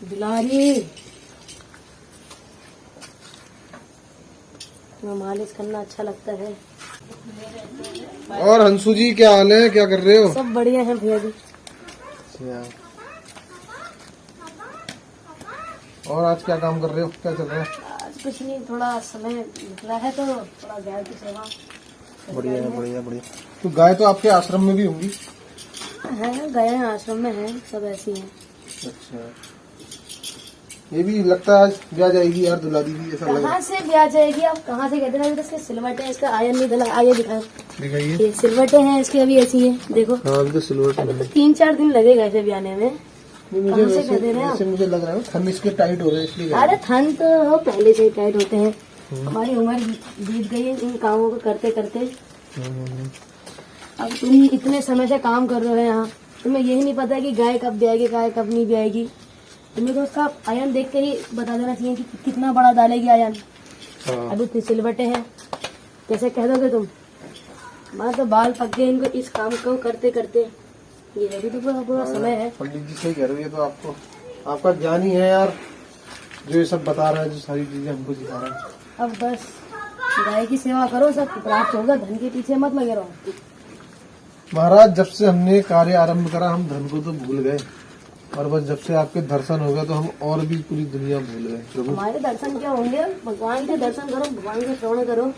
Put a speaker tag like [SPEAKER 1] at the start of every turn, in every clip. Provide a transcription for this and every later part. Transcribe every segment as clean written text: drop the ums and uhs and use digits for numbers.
[SPEAKER 1] दुलारी, तुम्हें मालिश करना अच्छा लगता है।
[SPEAKER 2] और हंसू जी क्या हाल है, क्या कर रहे हो?
[SPEAKER 1] सब बढ़िया है भैया जी।
[SPEAKER 2] और आज क्या काम कर रहे हो, क्या चल रहा है?
[SPEAKER 1] आज कुछ नहीं, थोड़ा समय निकला है तो थोड़ा गाय की सेवा।
[SPEAKER 2] बढ़िया है, बढ़िया बढ़िया। तो गाय तो आपके आश्रम में भी होंगी?
[SPEAKER 1] है, गाय आश्रम में है, सब ऐसी हैं।
[SPEAKER 2] अच्छा, ये भी लगता है आज ब्याह जाएगी यार दुलारी भी, ऐसा लग रहा
[SPEAKER 1] कहाँ से ब्याह जाएगी? आप कहाँ से कहते हैं? अभी तो इसके सिलवटे हैं, इसका आयन नहीं डला। आइए दिखाओ,
[SPEAKER 2] है। दिखाइए।
[SPEAKER 1] ये सिलवटे हैं इसके, अभी ऐसी हैं, देखो।
[SPEAKER 2] हाँ अभी तो सिल्वर
[SPEAKER 1] अभी तो 3-4 दिन लगेगा इसे ब्याने में।
[SPEAKER 2] मुझे
[SPEAKER 1] कहाँ से कह दे रहे हैं आप?
[SPEAKER 2] वैसे मुझे लग रहा है थन इसके टाइट हो रहे हैं इसलिए।
[SPEAKER 1] अरे थन तो पहले से ही टाइट होते हैं। हमारी उम्र बीत गई है इन कामों को करते करते। अब तुम इतने समय से काम कर रहे हो यहाँ, तुम्हें यही नहीं पता कि गाय कब ब्याएगी, गाय कब नहीं ब्याएगी। तुम्हें तो उसका आयन देख के ही बता देना चाहिए कि कितना बड़ा डालेगी आयन।
[SPEAKER 2] हाँ।
[SPEAKER 1] अभी तो सिलवटे हैं, कैसे कह दोगे तुम? हमारे तो बाल पक गए इनको इस काम को करते करते। ये अभी तो पूरा समय है।
[SPEAKER 2] पंडित जी सही कह रहे हो, ये तो आपको आपका ज्ञान ही है यार, जो ये सब बता रहा है, जो सारी चीजें हमको सिखा रहा है।
[SPEAKER 1] अब बस गाय की सेवा करो, सब प्राप्त होगा। धन के पीछे मत लगे रहो।
[SPEAKER 2] महाराज जब से हमने कार्य आरंभ करा हम धन को तो भूल गए, और बस जब से आपके दर्शन हो गए तो हम और भी पूरी दुनिया भूल गए। प्रभु
[SPEAKER 1] हमारे दर्शन क्या होंगे? भगवान के दर्शन करो, भगवान का श्रवण करो,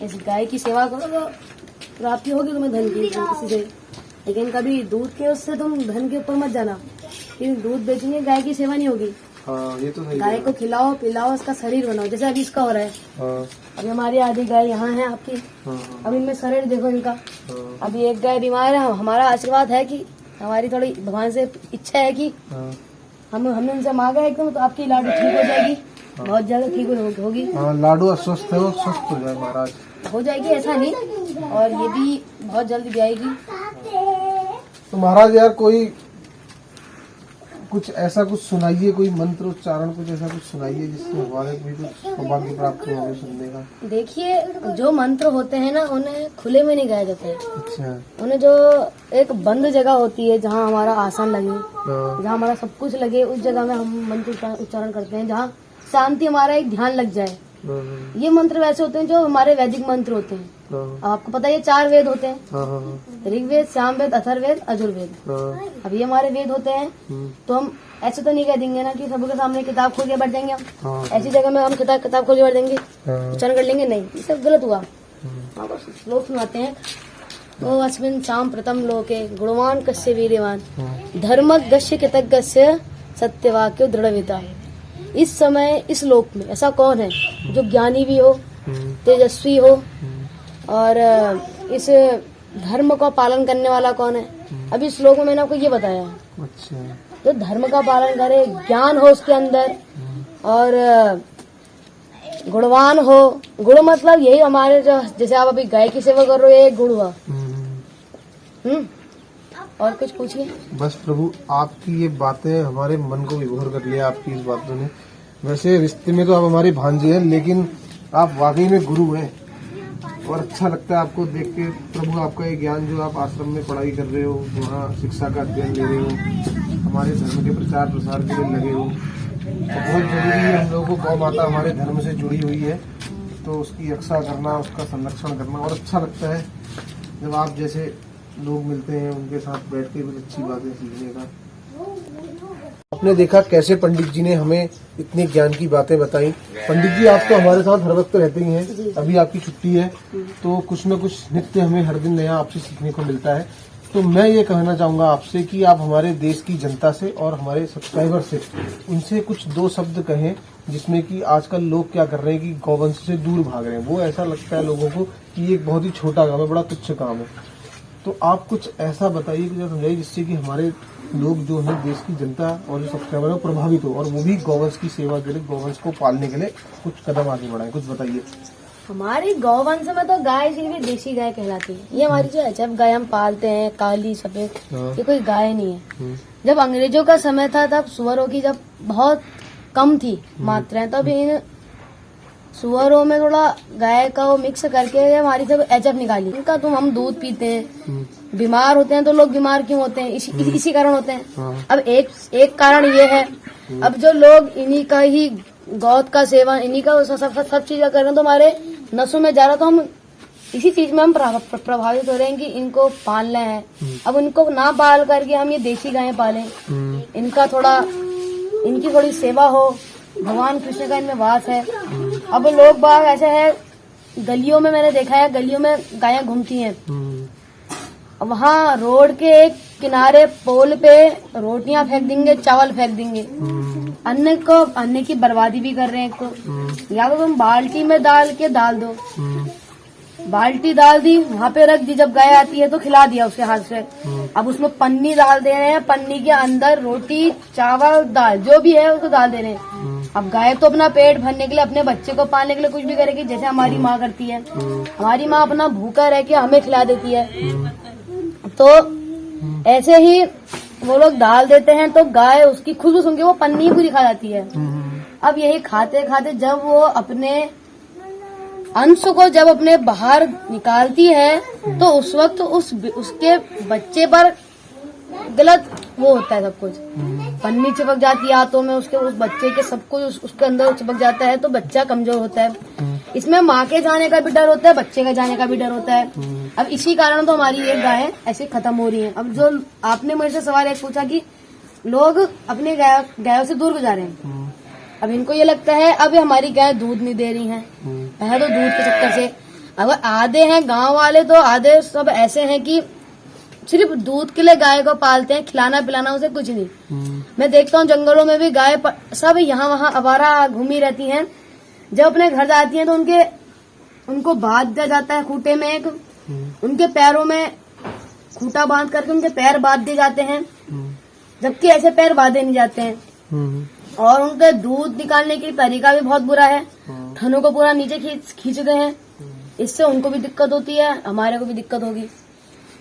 [SPEAKER 1] इस गाय की सेवा करो तो प्राप्ति होगी तुम्हें धन की किसी से। लेकिन कभी दूध के उससे तुम धन के ऊपर मत जाना, क्योंकि दूध बेचेंगे, गाय की सेवा नहीं होगी।
[SPEAKER 2] हाँ ये तो सही।
[SPEAKER 1] गाय को खिलाओ पिलाओ, उसका शरीर बनाओ, जैसे अभी इसका हो रहा है।
[SPEAKER 2] हाँ
[SPEAKER 1] अभी हमारी आधी गाय यहाँ है आपकी,
[SPEAKER 2] हाँ
[SPEAKER 1] अब इनमें शरीर देखो इनका।
[SPEAKER 2] हाँ
[SPEAKER 1] अभी एक गाय बीमार है, हमारा आशीर्वाद है कि हमारी थोड़ी भगवान से इच्छा है कि
[SPEAKER 2] हाँ
[SPEAKER 1] हमने उनसे मांगा एकदम तो आपकी लाडू ठीक हो जाएगी, बहुत ज्यादा ठीक होगी।
[SPEAKER 2] हाँ। लाडू अस्वस्थ है, वो स्वस्थ हो जाए महाराज।
[SPEAKER 1] हो जाएगी, ऐसा नहीं, और ये भी बहुत जल्दी भी आएगी।
[SPEAKER 2] तो महाराज यार कोई कुछ ऐसा कुछ सुनाइए, कोई मंत्र उच्चारण कुछ ऐसा कुछ सुनाइए जिससे हमारे भी कुछ सौभाग्य प्राप्त हो सुनने का।
[SPEAKER 1] देखिए, जो मंत्र होते हैं ना उन्हें खुले में नहीं गाया जाता है।
[SPEAKER 2] अच्छा।
[SPEAKER 1] उन्हें जो एक बंद जगह होती है जहाँ हमारा आसन लगे,
[SPEAKER 2] हाँ
[SPEAKER 1] जहाँ हमारा सब कुछ लगे, उस जगह में हम मंत्र उच्चारण करते हैं, जहाँ शांति हमारा एक ध्यान लग जाए।
[SPEAKER 2] हाँ
[SPEAKER 1] ये मंत्र वैसे होते हैं जो हमारे वैदिक मंत्र होते हैं।
[SPEAKER 2] हाँ
[SPEAKER 1] आपको पता है ये 4 वेद होते हैं,
[SPEAKER 2] हाँ हाँ
[SPEAKER 1] ऋग्वेद, सामवेद, अथर्ववेद, यजुर्वेद।
[SPEAKER 2] हाँ।
[SPEAKER 1] अब ये हमारे वेद होते हैं, तो हम ऐसे तो नहीं कह देंगे ना कि सबके सामने किताब खोल के बैठ जाएंगे हम।
[SPEAKER 2] हाँ।
[SPEAKER 1] ऐसी जगह में हम किताब खोल के बैठ देंगे,
[SPEAKER 2] हाँ।
[SPEAKER 1] उच्चारण कर लेंगे, नहीं, ये सब गलत हुआ। हाँ, बस श्लोक सुनाते हैं। तो अस्मिन् साम्प्रतं लोके गुणवान कस्य वीर्यवान धर्मज्ञस्य कृतज्ञस्य सत्यवाक्यो दृढ़विता। इस समय इस लोक में ऐसा कौन है जो ज्ञानी भी हो, तेजस्वी हो, और इस धर्म का पालन करने वाला कौन है? अभी श्लोक में मैंने आपको ये बताया है।
[SPEAKER 2] अच्छा।
[SPEAKER 1] तो धर्म का पालन करे, ज्ञान हो उसके अंदर, और गुणवान हो। गुण मतलब यही हमारे जो, जैसे आप अभी गाय की सेवा कर रहे हो, ये गुण हुआ। और कुछ पूछिए।
[SPEAKER 2] बस प्रभु आपकी ये बातें हमारे मन को विभोर कर लिया, आपकी इस बातों ने। वैसे रिश्ते में तो आप हमारे भांजे हैं, लेकिन आप वाकई में गुरु हैं, और अच्छा लगता है आपको देख के। प्रभु आपका ये ज्ञान जो आप आश्रम में पढ़ाई कर रहे हो, वहाँ शिक्षा का अध्ययन ले रहे हो, हमारे धर्म के प्रचार प्रसार के लिए लगे हो, तो बहुत जरूरी है। हम लोगों को गौ माता हमारे धर्म से जुड़ी हुई है, तो उसकी रक्षा करना, उसका संरक्षण करना, और अच्छा लगता है जब आप जैसे लोग मिलते हैं, उनके साथ बैठ के कुछ अच्छी बातें सीखने का। आपने देखा कैसे पंडित जी ने हमें इतने ज्ञान की बातें बताई। पंडित जी आप तो हमारे साथ हर वक्त रहते ही हैं, अभी आपकी छुट्टी है, तो कुछ न कुछ नित्य हमें हर दिन नया आपसे सीखने को मिलता है। तो मैं ये कहना चाहूंगा आपसे कि आप हमारे देश की जनता से और हमारे सब्सक्राइबर से, उनसे कुछ 2 शब्द कहें, जिसमें कि आजकल लोग क्या कर रहे हैं कि गौवंश से दूर भाग रहे हैं। वो ऐसा लगता है लोगों को कि ये एक बहुत ही छोटा काम है, बड़ा तुच्छ काम है। तो आप कुछ ऐसा बताइए, कुछ समझाइए, जिससे कि हमारे लोग जो है, देश की जनता और जो सब्सक्राइबर है, प्रभावित हो, और वो भी गौवंश की सेवा के लिए, गौवंश को पालने के लिए कुछ कदम आगे बढ़ाएं। कुछ बताइए।
[SPEAKER 1] हमारी गौवंश में तो गाय सिर्फ देशी गाय कहलाती है। ये हमारी जो एचएफ गाय हम पालते हैं, काली सफेद, ये कोई गाय नहीं है। जब अंग्रेजों का समय था तब सुअरों की जब बहुत कम थी मात्राएं, तब इन सुअरों में थोड़ा गाय का वो मिक्स करके हमारी सब एचएफ निकाली। इनका तो हम दूध पीते हैं, बीमार होते हैं तो लोग बीमार क्यों होते हैं? इसी कारण होते हैं।
[SPEAKER 2] हाँ।
[SPEAKER 1] अब एक कारण ये है, अब जो लोग इन्हीं का ही गौत का सेवन, इन्हीं का सब चीजें कर रहे हैं तो हमारे नसों में जा रहा, तो हम इसी चीज में हम प्रभावित हो रहे हैं कि इनको पालना है। अब इनको ना पाल करके हम ये देसी गायें पालें, इनका इनकी थोड़ी सेवा हो, भगवान कृष्ण का इनमें वास है। अब लोग बाग ऐसे है, गलियों में मैंने देखा है, गलियों में गायें घूमती हैं, वहाँ रोड के एक किनारे पोल पे रोटियां फेंक देंगे, चावल फेंक देंगे, अन्न की बर्बादी भी कर रहे हैं। एक या तो तुम बाल्टी में डाल दो, बाल्टी डाल दी, वहाँ पे रख दी, जब गाय आती है तो खिला दिया उसके हाथ से। अब उसमें पन्नी डाल दे रहे हैं, पन्नी के अंदर रोटी, चावल, दाल जो भी है उसको डाल दे रहे हैं। अब गाय तो अपना पेट भरने के लिए, अपने बच्चे को पालने के लिए कुछ भी करेगी, जैसे हमारी माँ करती है। हमारी माँ अपना भूखा रह के हमें खिला देती है, तो ऐसे ही वो लोग डाल देते हैं, तो गाय उसकी खुशबू सुन के वो पन्नी पूरी खा जाती है। अब यही खाते खाते जब वो अपने अंश को जब अपने बाहर निकालती है, तो उस वक्त उसके बच्चे पर गलत वो होता है, सब कुछ पन्नी चिपक जाती है हाथों में, उसके उस बच्चे के सब कुछ उसके अंदर चिपक जाता है, तो बच्चा कमजोर होता है। इसमें माँ के जाने का भी डर होता है, बच्चे के जाने का भी डर होता है। अब इसी कारण तो हमारी ये गायें ऐसे खत्म हो रही हैं। अब जो आपने मुझे से सवाल एक पूछा कि लोग अपने गायों से दूर गुजारे हैं, अब इनको ये लगता है अब हमारी गाय दूध नहीं दे रही हैं, पहले तो दूध के चक्कर से। अब आधे हैं गांव वाले, तो आधे सब ऐसे हैं कि सिर्फ दूध के लिए गाय को पालते हैं, खिलाना पिलाना उसे कुछ नहीं। मैं देखता हूँ जंगलों में भी गाय सब यहाँ वहाँ आवारा घूमी रहती हैं, जब अपने घर जाती हैं तो उनको बांध दिया जाता है खूंटे में, एक उनके पैरों में खूंटा बांध करके उनके पैर बांध दिए जाते हैं, जबकि ऐसे पैर बांधे नहीं जाते हैं। और उनके दूध निकालने की तरीका भी बहुत बुरा है, थनों को पूरा नीचे खींचते हैं, इससे उनको भी दिक्कत होती है, हमारे को भी दिक्कत होगी।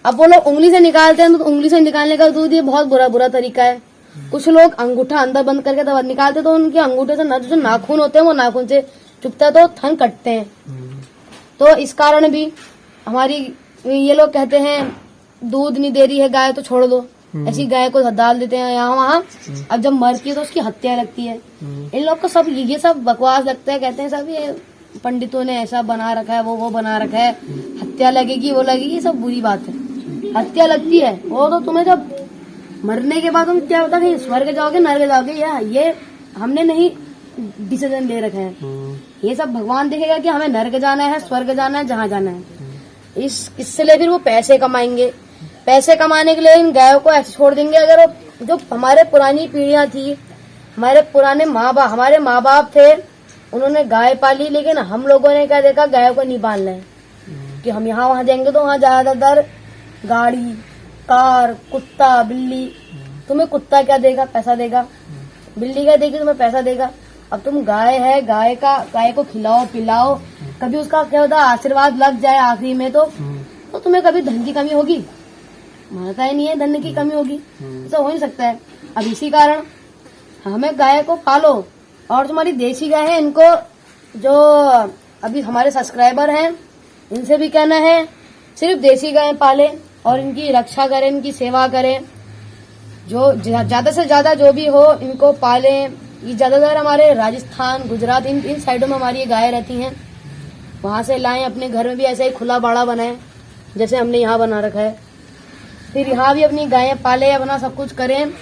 [SPEAKER 1] अब वो लोग उंगली से निकालते हैं, तो उंगली से निकालने का दूध ये बहुत बुरा तरीका है। कुछ लोग अंगूठा अंदर बंद करके दवा निकालते, तो उनके अंगूठे से जो नाखून होते हैं वो नाखून से चुभता है, तो थन कटते हैं। तो इस कारण भी हमारी ये लोग कहते हैं दूध नहीं दे रही है गाय तो छोड़ दो, ऐसी गाय को डाल देते हैं यहाँ वहाँ। अब जब मरती है तो उसकी हत्या लगती है। इन लोग को सब ये सब बकवास लगता है, कहते हैं सब ये पंडितों ने ऐसा बना रखा है, वो बना रखा है, हत्या लगेगी वो लगेगी, सब बुरी बात है। हत्या लगती है वो तो तुम्हें जब मरने के बाद तुम क्या होता है, स्वर्ग जाओगे नरक जाओगे, या ये हमने नहीं डिसीजन ले रखे हैं, ये सब भगवान देखेगा कि हमें नरक जाना है, स्वर्ग जाना है, जहाँ जाना है। इससे ले फिर वो पैसे कमाएंगे, पैसे कमाने के लिए इन गायों को ऐसे छोड़ देंगे। अगर जो हमारे पुरानी पीढ़ियां थी, हमारे पुराने हमारे माँ बाप थे, उन्होंने गाय पाली, लेकिन हम लोगों ने क्या देखा, गायों को नहीं पालना है कि हम यहाँ वहाँ जाएंगे तो वहाँ ज्यादातर गाड़ी, कार, कुत्ता, बिल्ली, तुम्हें कुत्ता क्या देगा, पैसा देगा, बिल्ली क्या देगी, तुम्हें पैसा देगा। अब तुम गाय है, गाय को खिलाओ पिलाओ, कभी उसका क्या होता है आशीर्वाद लग जाए आखिरी में, तो तुम्हें कभी धन की कमी होगी, मानता ही नहीं है धन की कमी होगी, ऐसा हो नहीं सकता है। अब इसी कारण हमें गाय को पालो। और तुम्हारी देसी गाय है, इनको जो अभी हमारे सब्सक्राइबर हैं इनसे भी कहना है सिर्फ देसी गाय पालें और इनकी रक्षा करें, इनकी सेवा करें, जो ज्यादा से ज्यादा जो भी हो इनको पालें। ये ज्यादातर हमारे राजस्थान, गुजरात, इन साइडों में हमारी ये गायें रहती हैं, वहां से लाएं, अपने घर में भी ऐसा ही खुला बाड़ा बनाएं जैसे हमने यहाँ बना रखा है, फिर यहाँ भी अपनी गायें पाले, अपना सब कुछ करें।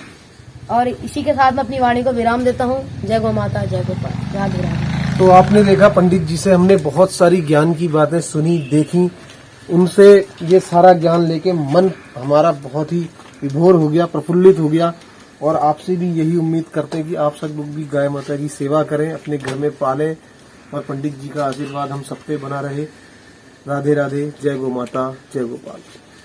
[SPEAKER 1] और इसी के साथ मैं अपनी वाणी को विराम देता हूँ। जय गौ माता, जय गोपाल, राधे राधे।
[SPEAKER 2] तो आपने देखा पंडित जी से हमने बहुत सारी ज्ञान की बातें सुनी, देखी, उनसे ये सारा ज्ञान लेके मन हमारा बहुत ही विभोर हो गया, प्रफुल्लित हो गया। और आपसे भी यही उम्मीद करते हैं कि आप सब लोग भी गाय माता की सेवा करें, अपने घर में पालें और पंडित जी का आशीर्वाद हम सब पे बना रहे। राधे राधे, जय गौ माता, जय गोपाल।